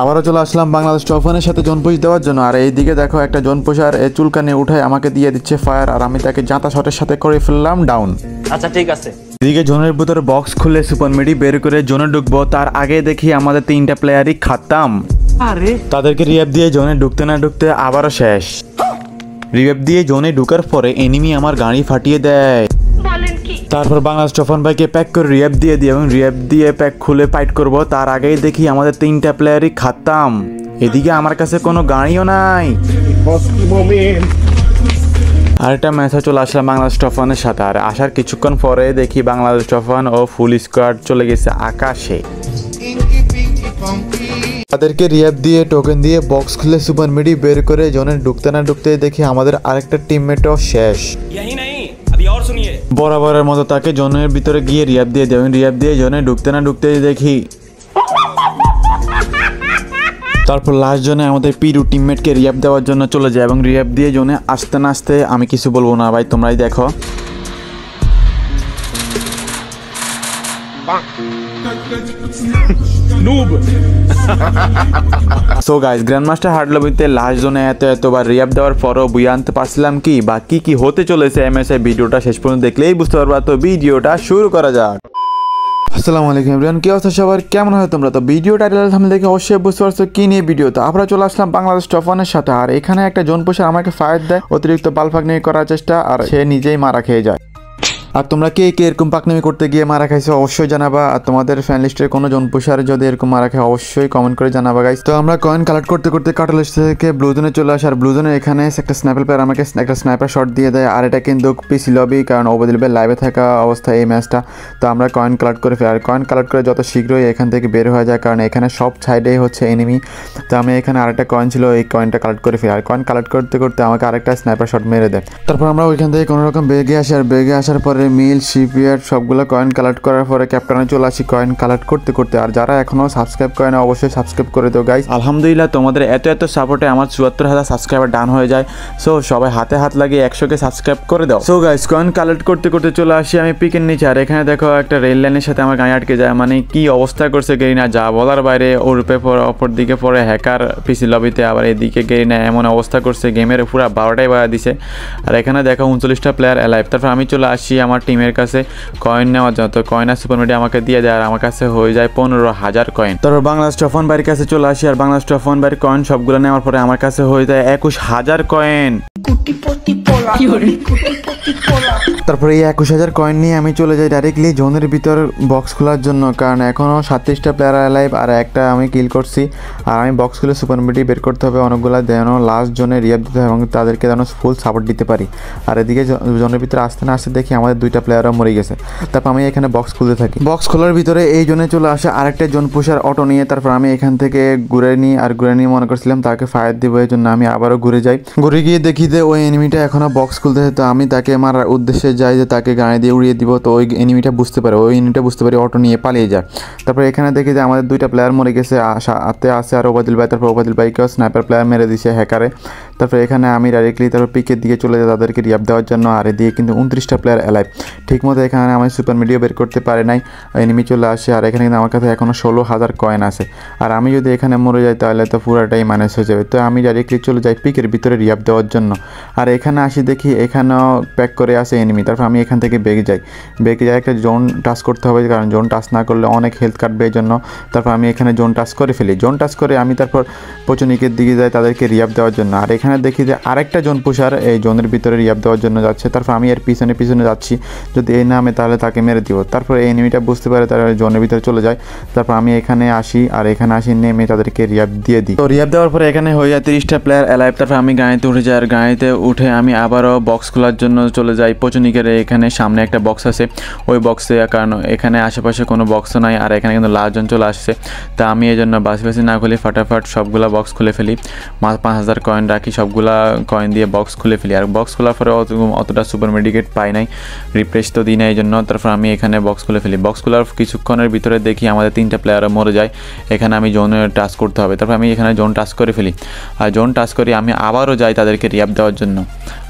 আবারও চলে আসলাম বাংলাদেশ টফানের সাথে জোন পুশ দেওয়ার জন্য। আর এইদিকে দেখো একটা জোন পুশার চুলকানি উঠায় আমাকে দিয়ে দিচ্ছে ফায়ার, আর আমি তাকে জাঁতা শটের সাথে করে ফেললাম ডাউন। আচ্ছা ঠিক আছে। এদিকে জোনের ভিতরে বক্স খুলে সুপার মিডি বের করে জোনে ঢুকবো, তার আগে দেখি আমাদের 3টা প্লেয়ারই খাতাম। আরে তাদেরকে রিভাইভ দিয়ে জোনে ঢুকতে না ঢুকতে আবারও শেষ। রিভাইভ দিয়ে জোনে ঢুকার পরে এনিমি আমার গাড়ি ফাটিয়ে দেয়। তারপর বাংলাদেশ টফান ভাইকে প্যাক করে রিভাইভ দিয়ে দিই এবং রিভাইভ দিয়ে প্যাক খুলে ফাইট করব। তার আগেই দেখি আমাদের 3টা প্লেয়ারই খাতাম। এদিকে আমার কাছে কোনো গাড়িও নাই। আরেকটা ম্যাচে চলে আসলাম বাংলাদেশ টফানের সাথে। আর আসার কিছুক্ষণ পরে দেখি বাংলাদেশ টফান ও ফুল স্কোয়াড চলে গেছে আকাশে। তাদেরকে রিভাইভ দিয়ে টোকেন দিয়ে বক্স খুলে সুপার মিডি বের করে জোনে ঢুকতে না ঢুকতে দেখি আমাদের আরেকটা টিমমেটও শেষ। বরাবরের মতো তাকে জোনের ভিতরে গিয়ে রিভাইভ দিয়ে দেবেন। রিভাইভ দিয়ে জোনে ঢুকতে না ঢুকতে দেখি তারপর লাস্ট জোনে আমাদের পিরু টিমমেটকে রিভাইভ দেওয়ার জন্য চলে যায় এবং রিভাইভ দিয়ে জোনে আসতে না আসতে আমি কিছু বলবো না ভাই, তোমরাই দেখো। সো গাইস, গ্র্যান্ডমাস্টার হার্ড লবিতে লাস্ট জোনে এতবার রিভাইভ দেওয়ার পরও বুয়ে আনতে পারছিলাম কি বা কি হতে চলেছে এমএসআই, ভিডিওটা শেষ পর্যন্ত দেখলেই বুঝতে পারবা। তো ভিডিওটা শুরু করা যাক। আসসালামু আলাইকুম এভরিওয়ান, কি অবস্থা সবার, কেমন হয় তোমরা? তো ভিডিও টাইটেল থাম্বনেল দেখে অবশ্যই বুঝতে পারছো কি নিয়ে ভিডিও। তো আমরা চলে আসলাম বাংলাদেশ টফানের সাথে। আর এখানে একটা জোন পুশার আমাকে ফায়ার দেয়, অতিরিক্ত বালফাক নিয়ে করার চেষ্টা, আর সে নিজেই মারা খেয়ে যায়। আর তোমরা কে কে এরকম পাকনামি করতে গিয়ে মারা খাইছো অবশ্যই জানাবা। আর তোমাদের ফ্যান লিস্টের কোনো জোন পুশার যদি এরকম মারা খায় অবশ্যই কমেন্ট করে জানাবা গাইস। তো আমরা কয়েন কালেক্ট করতে করতে কাটালিস্ট থেকে ব্লু জোনে চলে আসি। আর ব্লু জোনে এখানে একটা স্ন্যাপার প্লেয়ার আমাকে একটা স্ন্যাপার শট দিয়ে দেয়। আর এটা কিন্তু পিসি লবি, কারণ ওবাদিল ভাই লাইভে থাকা অবস্থায় এই ম্যাচটা। তো আমরা কয়েন কালেক্ট করে ফেলি। আর কয়েন কালেক্ট করে যত শীঘ্রই এখান থেকে বের হয়ে যায়, কারণ এখানে সব সাইডেই হচ্ছে এনিমি। তো আমি এখানে আরেকটা কয়েন ছিল, এই কয়েনটা কালেক্ট করে ফেলি। আর কয়েন কালেক্ট করতে করতে আমাকে আরেকটা স্ন্যাপার শট মেরে দেয়। তারপর আমরা ওইখান থেকে কোনো রকম বেগে আসি। আর বেগে আসার পরে মিল শিপিয়ার সবগুলো কয়েন কালেক্ট করার পরে ক্যাপ্টেনে চলে আসি কয়েন কালেক্ট করতে করতে। আর যারা এখনো সাবস্ক্রাইব করে না অবশ্যই সাবস্ক্রাইব করে দাও গাইস। আলহামদুলিল্লাহ তোমাদের এত সাপোর্টে আমার 74,000 সাবস্ক্রাইবার ডান হয়ে যায়। সো সবাই হাতে হাত লাগিয়ে 100কে সাবস্ক্রাইব করে দাও। সো গাইস, কয়েন কালেক্ট করতে করতে চলে আসি আমি পিকের নিচে। আর এখানে দেখো একটা রেল লাইনের সাথে আমার গাড়ি আটকে যায়। মানে কি অবস্থা করছে গেরিনা, যা বলার বাইরে। ওর পেপর অপর দিকে পরে হ্যাকার পিসি লবিতে, আবার এদিকে গেরিনা এমন অবস্থা করছে গেমের পুরো 12টাই বাজা দিছে। আর এখানে দেখো 39টা প্লেয়ার অ্যালাইভ। তারপর আমি চলে আসি আমার টিমের কাছে কয়েন নেওয়ার জন্য। তো কয়েন আর সুপার মিডিয়া আমাকে দিয়ে দেয়, আর আমার কাছে হয়ে যায় 15,000 কয়েন। তারপর বাংলাদেশ টফান ভাইয়ের কাছে চলে আসি। আর বাংলাদেশ টফান ভাইয়ের কয়েন সবগুলো নেওয়ার পরে আমার কাছে হয়ে যায় 21,000 কয়েন। তারপরে এই 21,000 কয়েন নিয়ে আমি চলে যাই ডাইরেক্টলি জোনের ভিতর বক্স খোলার জন্য, কারণ এখনও 37টা প্লেয়ার অ্যালাইভ আর একটা আমি কিল করছি। আর আমি বক্স খুলে সুপার মিডি বের করতে হবে অনেকগুলো, যেন লাস্ট জোনে রিয়াব দিতে হবে এবং তাদেরকে যেন ফুল সাপোর্ট দিতে পারি। আর এদিকে জোনের ভিতরে আসতে না আসতে দেখি আমাদের 2টা প্লেয়ারও মরে গেছে। তারপর আমি এখানে বক্স খুলতে থাকি। বক্স খোলার ভিতরে এই জোনে চলে আসে আরেকটা জোন পুশার অটো নিয়ে। তারপর আমি এখান থেকে ঘুরে নিই। আর ঘুরে নিয়ে মনে করছিলাম তাকে ফায়ার দিব, এই জন্য আমি আবারও ঘুরে যাই। ঘুরে গিয়ে দেখি যে ওই এনিমিটা এখনও বক্স খুলতে। তো আমি তাকে মারার উদ্দেশ্যে যাই যে তাকে গাড়ি দিয়ে উড়িয়ে দিব। তো ওই এনিমিটা বুঝতে পারে অটো নিয়ে পালিয়ে যায়। তারপর এখানে দেখি যে আমাদের 2টা প্লেয়ার মরে গেছে হাতে আসে আর ওবাদিল ভাই। তারপর ওবাদিল ভাইকেও স্নাইপার প্লেয়ার মেরে দিছে হ্যাকারে। তারপর এখানে আমি ডাইরেক্টলি তারপর পিকের দিকে চলে যাই তাদেরকে রিয়াব দেওয়ার জন্য। আর এদিকে কিন্তু 29টা প্লেয়ার অ্যালাইভ। ঠিক মতো এখানে আমি সুপার মিডিয়া বের করতে পারি নাই, এনিমি চলে আসে। আর এখানে কিন্তু আমার কাছে এখনও 16,000 কয়েন আছে। আর আমি যদি এখানে মরে যাই তাহলে তো পুরাটাই মাইনাস হয়ে যাবে। তো আমি ডাইরেক্টলি চলে যাই পিকের ভিতরে রিয়াব দেওয়ার জন্য। আর এখানে আসি দেখি এখানেও প্যাক করে আসে এনিমি। তারপর আমি এখান থেকে বেগে যাই একটা জোন টাচ করতে হবে, কারণ জোন টাচ না করলে অনেক হেলথ কাটবে এই জন্য। তারপর আমি এখানে জোন টাচ করে ফেলি। জোন টাচ করে আমি তারপর পচনিকের দিকে যাই তাদেরকে রিয়াব দেওয়ার জন্য। আর এখানে দেখি যে আরেকটা জোন পুশার এই জোনের ভিতরে রিয়াব দেওয়ার জন্য যাচ্ছে। তারপর আমি এর পিছনে যাচ্ছি, যদি এই নামে তাহলে তাকে মেরে দিব। তারপর এই এনিমিটা বুঝতে পারে, তারা জোনের ভিতরে চলে যায়। তারপর আমি এখানে আসি, আর এখানে আসি নেমে তাদেরকে রিয়াব দিয়ে দিই। তো রিয়াব দেওয়ার পরে এখানে হয়ে যায় 30টা প্লেয়ার অ্যালাইভ। তারপর আমি গাড়িতে উঠে যাই। আর গাড়িতে উঠে আমি আবারও বক্স খোলার জন্য চলে যাই পচনিকের। এখানে সামনে একটা বক্স আছে, ওই বক্সে, কারণ এখানে আশেপাশে কোনো বক্সও নাই। আর এখানে কিন্তু লাস্ট জন চলে আসছে। তা আমি এই জন্য বাসি না খুলে ফাটাফাট সবগুলো বক্স খুলে ফেলি। 5,000 কয়েন রাখি সবগুলা কয়েন দিয়ে বক্স খুলে ফেলি। আর বক্স খোলার পরে অতটা সুপার মেডিকেট পাই নাই, রিফ্রেশ তো দিই না, এই জন্য তারপর আমি এখানে বক্স খুলে ফেলি। বক্স খোলার কিছুক্ষণের ভিতরে দেখি আমাদের 3টা প্লেয়ারও মরে যায়। এখানে আমি জোনে টাচ করতে হবে, তারপর আমি এখানে জোন টাচ করে ফেলি। আর জোন টাচ করি আমি আবারও যাই তাদেরকে রিয়াপ দেওয়ার জন্য।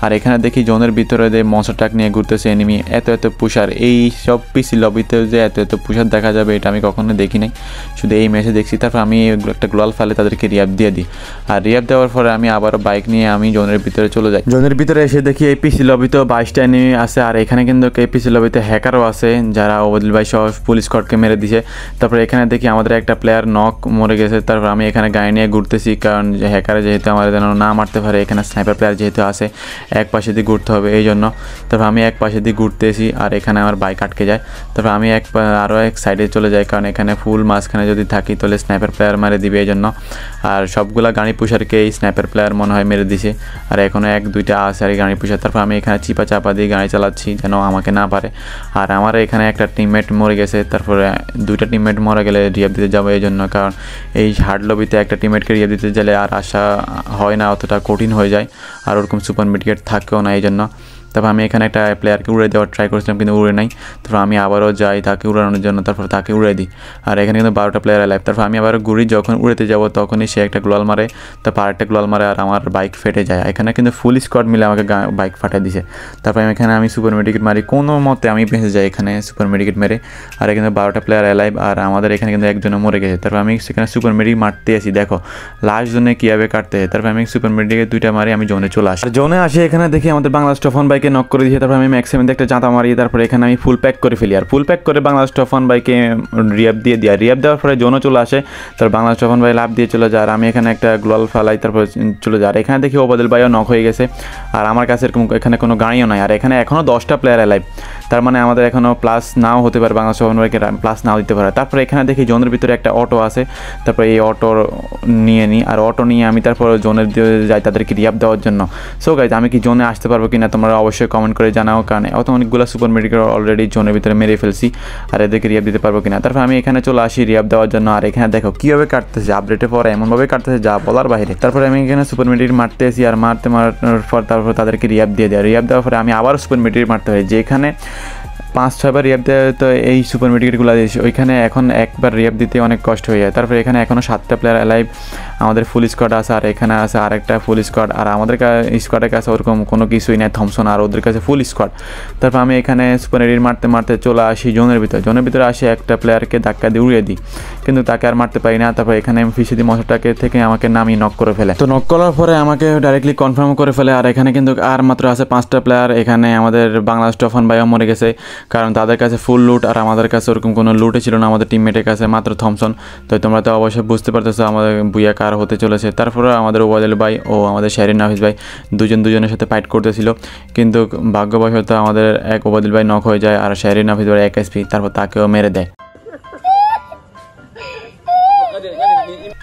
আর এখানে দেখি জোনের ভিতরে যে মনস্টার ট্রাক নিয়ে ঘুরতেছে এনিমি, এত পুষার। এই সব পিসি লবিতে যে এত পুষার দেখা যাবে এটা আমি কখনো দেখি নাই, শুধু এই ম্যাচে দেখছি। তারপর আমি একটা গ্লোয়াল ফেলে তাদেরকে রিয়াপ দিয়ে দিই। আর রিয়াপ দেওয়ার পরে আমি আবারও বাইক নিয়ে আমি জোনের ভিতরে চলে যাই। জোনের ভিতরে এসে দেখি এই পিসি লবিতেও 22টা এনিমি আছে। আর এখানে কিন্তু এই পিসি লবিতে হ্যাকারও আছে যারা ওবাদিল ভাই সহ পুলিশ স্কোয়াডকে মেরে দিছে। তারপর এখানে দেখি আমাদের একটা প্লেয়ার নক মরে গেছে। তারপর আমি এখানে গাড়ি নিয়ে ঘুরতেছি, কারণ হ্যাকারে যেহেতু আমাদের যেন না মারতে পারে, এখানে স্নাইপার প্লেয়ার যেহেতু আছে এক পাশে দিয়ে ঘুরতে হবে এই জন্য। তারপর আমি এক পাশে দিয়ে ঘুরতেছি আর এখানে আমার বাইক আটকে যায়। তারপর আমি আরও এক সাইডে চলে যাই, কারণ এখানে ফুল মাঝখানে যদি থাকি তাহলে স্নাইপার প্লেয়ার মেরে দিবে এই জন্য। আর সবগুলা গাড়ি পুষারকে এই স্নাইপার প্লেয়ার মনে হয় মেরে দিছে, আর এখনও 1-2টা আছে আর গাড়ি পুষার। তারপর আমি এখানে চিপা চাপা দিয়ে গাড়ি চালাচ্ছি যেন আমাকে না পারে। আর আমার এখানে একটা টিমমেট মরে গেছে, তারপরে 2টা টিমমেট মরে গেলে রিয়াপ দিতে যাবো এই জন্য, কারণ এই হার্ড লবিতে একটা টিমমেটকে রিয়াপ দিতে গেলে আর আশা হয় না, অতটা কঠিন হয়ে যায়, আর ওরকম সুপার মেডিকেট থাকেও না এই জন্য। তারপর আমি এখানে একটা প্লেয়ারকে উড়ে দেওয়ার ট্রাই করেছিলাম কিন্তু উড়ে নাই। তারপর আমি আবারও যাই তাকে উড়ানোর জন্য, তারপর তাকে উড়ে দিই। আর এখানে কিন্তু 12টা প্লেয়ার লাইভ। তারপর আমি আবার ঘুরি, যখন উড়েতে যাব তখনই সে একটা গ্লোয়াল মারে, তারপর আরেকটা গ্লোয়াল মারে আর আমার বাইক ফেটে যায়। এখানে কিন্তু ফুল স্কোয়াড মিলে আমাকে বাইক ফাটিয়ে দিছে। তারপর এখানে আমি সুপার মেডিকেট মারি, কোনো মতে আমি বেঁচে যাই এখানে সুপার মেডিকেট মেরে। আর এখানে 12টা প্লেয়ার লাইভ আর আমাদের এখানে কিন্তু একজনে মরে গেছে। তারপর আমি সেখানে সুপার মেডিকেট মারতে আসি, দেখো লাস্ট জোনে কীভাবে কাটতে হয়। তারপর আমি সুপার মেডিকেট 2টা মারি, আমি জোনে চলে আসি। জোনে আসি এখানে দেখি আমাদের বাংলাদেশ টফন বাইকে নক করে দিয়েছে। তারপর আমি ম্যাক্সিমাম একটা চাঁতা মারি, তারপরে এখানে আমি ফুল প্যাক করে ফেলি। আর ফুল প্যাক করে বাংলাদেশ টফন বাইকে রিয়াপ দিয়ে দিই। আর রিয়াপ দেওয়ার পরে জোনও চলে আসে, তারপর বাংলাদেশ টফন বাই লাভ দিয়ে চলে যায়। আর আমি এখানে একটা গ্লোয়াল ফালাই, তারপর চলে যায়। আর এখানে দেখি ওবাদিল ভাইও নক হয়ে গেছে, আর আমার কাছে এরকম এখানে কোনো গাড়িও নাই। আর এখানে এখনও 10টা প্লেয়ার লাইভ, তার মানে আমাদের এখনও প্লাস নাও হতে পারে, বাংলাদেশ টফন বাইকে প্লাস নাও দিতে পারে। তারপরে এখানে দেখি জোনের ভিতরে একটা অটো আছে, তারপরে এই অটো নিয়ে নিই। আর অটো নিয়ে আমি তারপর জোনের দিয়ে যাই তাদেরকে রিয়াপ দেওয়ার জন্য। সো গাইজ, আমি কি জোনে আসতে পারবো কিনা তোমরা অবশ্যই কমেন্ট করে জানাও, কারণ অনেকগুলো সুপার মেডিকেল অলরেডি জোনের ভিতরে মেরে ফেলছি, আর এদেরকে রিয়াপ দিতে পারবো কিনা। তারপর আমি এখানে চলে আসি রিয়াপ দেওয়ার জন্য। আর এখানে দেখো কীভাবে কাটতেছে, আপডেটের পরে এমনভাবে কাটতেছে যা বলার বাইরে। তারপরে আমি এখানে সুপার মেডিকেট মারতে আসি, আর মারার পর তারপর তাদেরকে রিয়াপ দিয়ে দেয়। রিয়াপ দেওয়ার পরে আমি আবার সুপার মেডিকেট মারতে হয়, যেখানে 5-6 বার রিয়াপ দেওয়া তো এই সুপার মেডিকেটগুলো দিয়েছি, ওইখানে এখন একবার রিয়াপ দিতে অনেক কষ্ট হয়ে যায়। তারপরে এখানে এখনও 7টা প্লেয়ার লাইভ, আমাদের ফুল স্কোয়াড আছে, আর এখানে আছে আরেকটা ফুল স্কোয়াড। আর আমাদের স্কোয়াডের কাছে ওরকম কোনো কিছুই নেই, থমসন, আর ওদের কাছে ফুল স্কোয়াড। তারপর আমি এখানে সুপার মেডিকেট মারতে মারতে চলে আসি জোনের ভিতরে। জোনের ভিতরে আসি একটা প্লেয়ারকে ধাক্কা দিয়ে উড়িয়ে দিই, কিন্তু তাকে আর মারতে পারি না। তারপর এখানে আমি ফিসে দিই মশাটাকে থেকে আমাকে নামিয়ে নক করে ফেলে। তো নক করার পরে আমাকে ডাইরেক্টলি কনফার্ম করে ফেলে। আর এখানে কিন্তু আর মাত্র আছে 5টা প্লেয়ার। এখানে আমাদের বাংলাদেশ টফন ভাইও মরে গেছে, কারণ তাদের কাছে ফুল লুট আর আমাদের কাছে ওরকম কোনো লুটে ছিল না, আমাদের টিমমেটের কাছে মাত্র থমসন। তো তোমরা তো অবশ্যই বুঝতে পারতেছো আমাদের বুইয়া কার হতে চলেছে। তারপরে আমাদের ওবাদিল ভাই ও আমাদের শাহরিন নাফিস ভাই দুজনের সাথে ফাইট করতেছিল, কিন্তু ভাগ্যবশত আমাদের এক ওবাদিল ভাই নক হয়ে যায়, আর শাহরিন নাফিস ভাই 1 HP, তারপর তাকেও মেরে দেয়।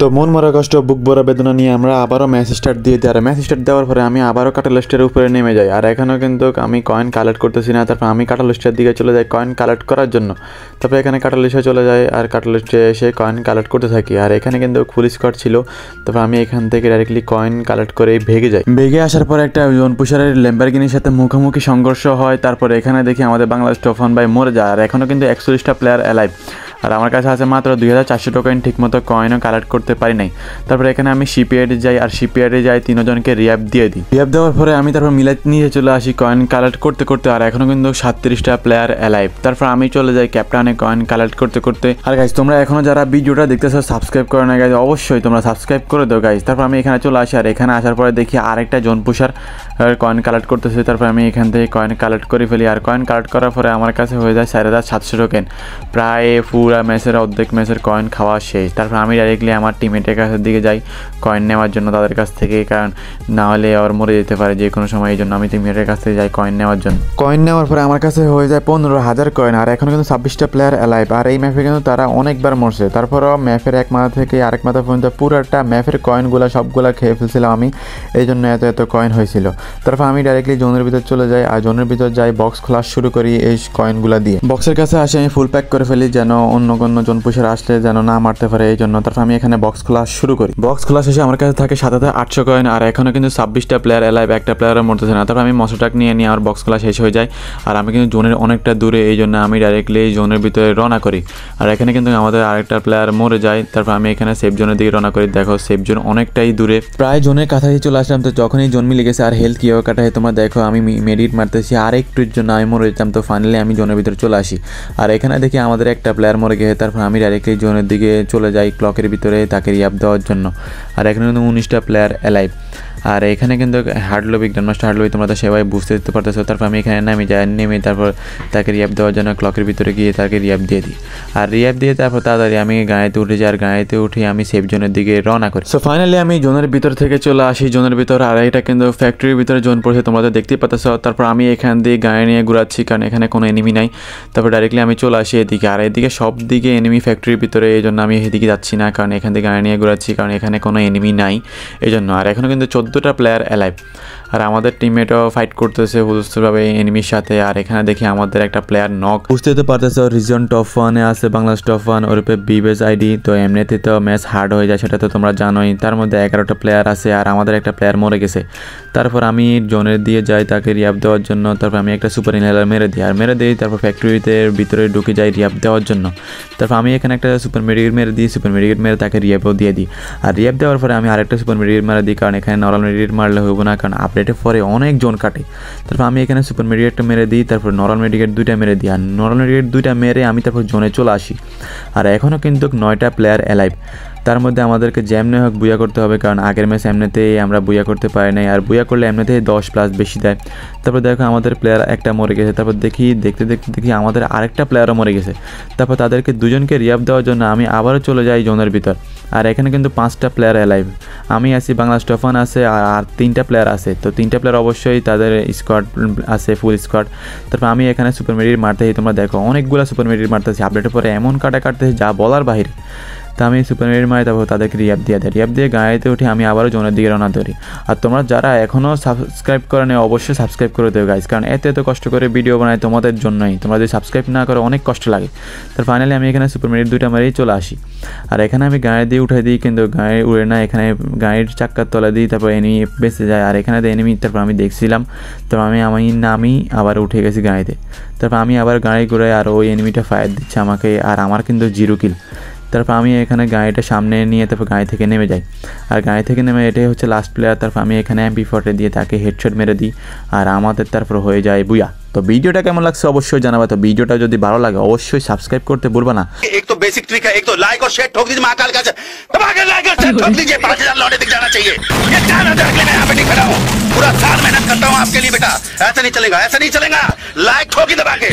তো মন মরা কষ্ট, বুক ভরা বেদনা নিয়ে আমরা আবারও ম্যাচ স্টার্ট দিয়ে দিই। আর ম্যাচ স্টার্ট দেওয়ার পরে আমি আবারও কাটালিস্টের উপরে নেমে যাই। আর এখানেও কিন্তু আমি কয়েন কালেক্ট করতেছি না, তারপর আমি কাটালিস্টের দিকে চলে যাই কয়েন কালেক্ট করার জন্য। তারপর এখানে কাটালিস্টে চলে যাই আর কাটালিস্টে এসে কয়েন কালেক্ট করতে থাকি। আর এখানে কিন্তু ফুল স্কোয়াড ছিল, তারপর আমি এখান থেকে ডাইরেক্টলি কয়েন কালেক্ট করে ভেগে যাই। ভেগে আসার পরে একটা জোন পুষারের ল্যাম্বরগিনির সাথে মুখোমুখি সংঘর্ষ হয়। তারপরে এখানে দেখি আমাদের বাংলাদেশ টফন ভাই মরে যায়। আর এখনও কিন্তু 41টা প্লেয়ার অ্যালাইভ, আর আমার কাছে আছে মাত্র 2400 টোকেন, ঠিকমতো কয়েনও কালেক্ট করতে পারি নাই। তারপরে এখানে আমি শিপইয়ার্ডে যাই, আর শিপইয়ার্ডে যাই 3 জনকে রিয়াপ দিয়ে দিই। রিয়াপ দেওয়ার পরে আমি তারপর মিলাত নিয়ে চলে আসি কয়েন কালেক্ট করতে করতে। আর এখনও কিন্তু 37টা প্লেয়ার অ্যালাইভ। তারপর আমি চলে যাই ক্যাপ্টেনে কয়েন কালেক্ট করতে করতে। আর গাইজ, তোমরা এখনও যারা ভিডিওটা দেখতেছো সাবস্ক্রাইব করে না গাইজ, অবশ্যই তোমরা সাবস্ক্রাইব করে দাও গাইজ। তারপর আমি এখানে চলে আসি, আর এখানে আসার পরে দেখি আরেকটা জোন পুষার কয়েন কালেক্ট করতেছে। তারপর আমি এখান থেকে কয়েন কালেক্ট করে ফেলি। আর কয়েন কালেক্ট করার পরে আমার কাছে হয়ে যায় 4700 টোকেন, প্রায় পুরা ম্যাচের অর্ধেক ম্যাচের কয়েন খাওয়া শেষ। তারপর আমি ডাইরেক্টলি আমার টিমমেটের কাছের দিকে যাই কয়েন নেওয়ার জন্য তাদের কাছ থেকে, কারণ না হলে আর মরে যেতে পারে যে কোনো সময়, এই জন্য আমি টিমমেটের কাছ থেকে যাই কয়েন নেওয়ার জন্য। কয়েন নেওয়ার পরে আমার কাছে হয়ে যায় 15,000 কয়েন। আর এখন কিন্তু 26টা প্লেয়ার অ্যালাইভ, আর এই ম্যাপে কিন্তু তারা অনেকবার মরছে। তারপরও ম্যাপের এক মাথা থেকে আরেক মাথা পর্যন্ত পুরোটা ম্যাপের কয়েনগুলো সবগুলো খেয়ে ফেলছিলাম আমি, এই জন্য এত কয়েন হয়েছিল। তারপর আমি ডাইরেক্টলি জোনের ভিতর চলে যাই, আর জোনের ভিতর যাই বক্স খোলা শুরু করি এই কয়েনগুলো দিয়ে। বক্সের কাছে আসে আমি ফুল প্যাক করে ফেলি, যেন অন্য কোনো জোন পুষার আসলে যেন না মারতে পারে এই জন্য। তারপর আমি এখানে বক্স খোলা শুরু করি। বক্স খোলা শেষে আমার কাছে থাকে 7,800 কয়েন, আর এখনও কিন্তু 26টা প্লেয়ার অ্যালাইভ, একটা প্লেয়ারও মরতেছে না। তারপর আমি মশাটাক নিয়ে আমার বক্স খোলা শেষ হয়ে যায়, আর আমি কিন্তু জোনের অনেকটা দূরে, এই জন্য আমি ডাইরেক্টলি জোনের ভিতরে রওনা করি। আর এখানে কিন্তু আমাদের আরেকটা প্লেয়ার মরে যায়। তারপর আমি এখানে সেফ জোনের দিকে রওনা করি। দেখো সেফ জোন অনেকটাই দূরে, প্রায় জোনের কাছাকাছি চলে আসলাম। তো যখনই জোন মিলে গেছে আর হেলথ কীভাবে কাটায় তোমরা দেখো, আমি মেডিট মারতেছি, আর একটুর জন্য আমি মরে যেতাম। তো ফাইনালি আমি জোনের ভিতরে চলে আসি, আর এখানে দেখি আমাদের একটা প্লেয়ার মরে গেছে। তারপর আমি ডাইরেক্টলি জোনের দিকে চলে যাই ক্লকের ভিতরে তাকে রিয়াপ দেওয়ার জন্য। আর এখানে কিন্তু 19টা প্লেয়ার অ্যালাইভ, আর এখানে কিন্তু hard lobby, grandmaster hard lobby তোমরা তো সবাই বুঝতে পারতেছো। তারপর আমি এখানে নেমে তারপর তাকে রিয়াপ দেওয়ার জন্য ক্লকের ভিতরে গিয়ে তাকে রিয়াপ দিয়ে দিই। আর রিয়াপ দিয়ে তারপর তাড়াতাড়ি আমি গাড়িতে উঠে যাই, আর গাড়িতে উঠে আমি সেফ জোনের দিকে রওনা করি। সো ফাইনালি আমি জোনের ভিতর থেকে চলে আসি জোনের ভিতর, আর এটা কিন্তু ফ্যাক্টরির ভিতরে জোন পড়েছে তোমরা তো দেখতেই পাচ্ছ। তারপর আমি এখান দিয়ে গাড়ি নিয়ে ঘুরাচ্ছি, কারণ এখানে কোনো এনিমি নাই। তারপর ডাইরেক্টলি আমি চলে আসি এদিকে, আর এদিকে সব দিকে এনিমি ফ্যাক্টরির ভিতরে, এই জন্য আমি এদিকে যাচ্ছি না, কারণ এখান থেকে গাড়ি নিয়ে ঘুরাচ্ছি, কারণ এখানে কোনো এনিমি নাই এই জন্য। আর এখনও কিন্তু 14টা প্লেয়ার অ্যালাইভ, আর আমাদের টিমমেটও ফাইট করতেছে হুলস্থুলভাবে এনিমির সাথে। আর এখানে দেখি আমাদের একটা প্লেয়ার নক, বুঝতে তো পারতেছে রিজন টপ 1-এ আছে, বাংলাদেশ টপ 1 ওরূপে বিবেজ আইডি। তো এমনিতে তো ম্যাচ হার্ড হয়ে যায়, সেটা তো তোমরা জানোই। তার মধ্যে 11টা প্লেয়ার আছে, আর আমাদের একটা প্লেয়ার মরে গেছে। তারপর আমি জোনের দিয়ে যাই তাকে রিয়াপ দেওয়ার জন্য। তারপর আমি একটা সুপার ইনহেলার মেরে দিই, তারপর ফ্যাক্টরিতে ভিতরে ঢুকে যাই রিয়াপ দেওয়ার জন্য। তারপর আমি এখানে একটা সুপার মেডিকেট মেরে তাকে রিয়াপও দিয়ে দিই। আর রিয়াপ দেওয়ার পরে আমি আরেকটা সুপার মেডিকেট মেরে দিই, কারণ এখানে নর্মাল মেডিকেট মারলে হইব না, কারণ আপডেটের পরে অনেক জোন কাটে। তারপর আমি এখানে সুপার মেডিকেটটা মেরে দিই, তারপর নর্মাল মেডিকেট 2টা মেরে দিই। আর নর্মাল মেডিকেট 2টা মেরে আমি তারপর জোনে চলে আসি। আর এখনও কিন্তু 9টা প্লেয়ার অ্যালাইভ, তার মধ্যে আমাদেরকে যেমনি হোক বুয়া করতে হবে, কারণ আগের ম্যাচ এমনিতেই আমরা বুয়া করতে পারি নাই, আর বুয়া করলে এমনিতেই 10+ বেশি দেয়। তারপর দেখো আমাদের প্লেয়ার একটা মরে গেছে। তারপর দেখি আমাদের আরেকটা প্লেয়ারও মরে গেছে। তারপর তাদেরকে দুজনকে রিয়াপ দেওয়ার জন্য আমি আবারও চলে যাই জোনের ভিতর। আর এখানে কিন্তু 5টা প্লেয়ার অ্যালাইভ, আমি আছি, বাংলাদেশ টপ 1 আছে, আর 3টা প্লেয়ার আছে। তো 3টা প্লেয়ার অবশ্যই তাদের স্কোয়াড আছে, ফুল স্কোয়াড। তারপর আমি এখানে সুপার মেডিকেট মারতেছি, তোমরা দেখো অনেকগুলো সুপার মেডিকেট মারতেছি। আপডেটের পরে এমন কাটতেছে যা বলার বাহিরে। তো আমি সুপার মেডিকেট মারি, তারপর তাদেরকে রিয়াপ দিয়ে গাড়িতে উঠে আমি আবারও জোনের দিকে রওনা ধরি। আর তোমরা যারা এখনও সাবস্ক্রাইব করে নেই অবশ্যই সাবস্ক্রাইব করে দেবে গাইজ, কারণ এত কষ্ট করে ভিডিও বানাই তোমাদের জন্যই। তোমরা যদি সাবস্ক্রাইব না করো অনেক কষ্ট লাগে। তার ফাইনালি আমি এখানে সুপার মেডিকেট 2টা মারিয়ে চলে আসি। আর এখানে আমি গাড়ি দিয়ে উঠে দিই, কিন্তু গাড়ি উড়ে না, এখানে গাড়ির চাক্কার তলা দিই, তারপর এনিমি বেঁচে যায়। আর এখানে এনিমি তারপর আমি দেখছিলাম, তারপর আমি নামি আবার উঠে গেছি গাড়িতে। তারপর আমি আবার গাড়ি ঘুরে, আর ওই এনিমিটা ফায়ার দিচ্ছে আমাকে, আর আমার কিন্তু 0 কিল। তারপর আমি এখানে গাড়িটা সামনে নিয়ে তারপর গাড়ি থেকে নেমে যাই। আর গাড়ি থেকে নেমে এটাই হচ্ছে লাস্ট প্লেয়ার। তারপর আমি এখানে MP40 দিয়ে তাকে হেডশট মেরে দিই, আর আমাদের তারপর হয়ে যায় বুয়া। তো ভিডিওটা কেমন লাগছে অবশ্যই জানাবা। তো ভিডিওটা যদি ভালো লাগে অবশ্যই সাবস্ক্রাইব করতে ভুলবা না। एक तो बेसिक ट्रिक है, एक तो लाइक और शेयर ठोक दीजिए महाकाल का, दबा के लाइक और शेयर ठोक दीजिए, 5000 लौटे दिख जाना चाहिए। ये 4000 के लिए मैं यहाँ पे नहीं खड़ा हूँ, पूरा साल मेहनत करता हूँ आपके लिए बेटा। ऐसा नहीं चलेगा, ऐसा नहीं चलेगा, लाइक ठोकी दबा के।